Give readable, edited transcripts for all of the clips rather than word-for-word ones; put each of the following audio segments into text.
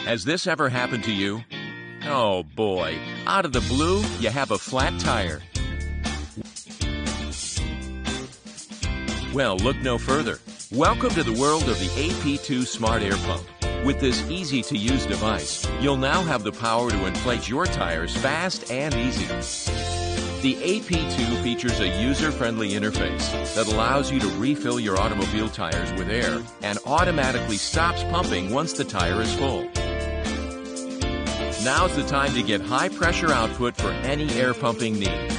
Has this ever happened to you? Oh boy, out of the blue, you have a flat tire. Well, look no further. Welcome to the world of the AP2 Smart Air Pump. With this easy-to-use device, you'll now have the power to inflate your tires fast and easy. The AP2 features a user-friendly interface that allows you to refill your automobile tires with air and automatically stops pumping once the tire is full. Now's the time to get high-pressure output for any air pumping need.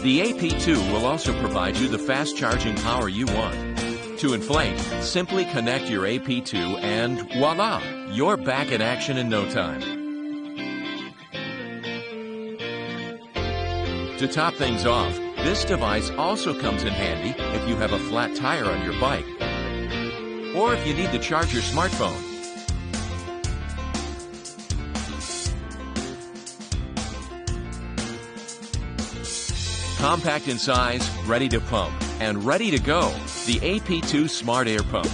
The AP2 will also provide you the fast charging power you want. To inflate, simply connect your AP2 and voila, you're back in action in no time. To top things off, this device also comes in handy if you have a flat tire on your bike or if you need to charge your smartphone. Compact in size, ready to pump, and ready to go. The AP2 Smart Air Pump.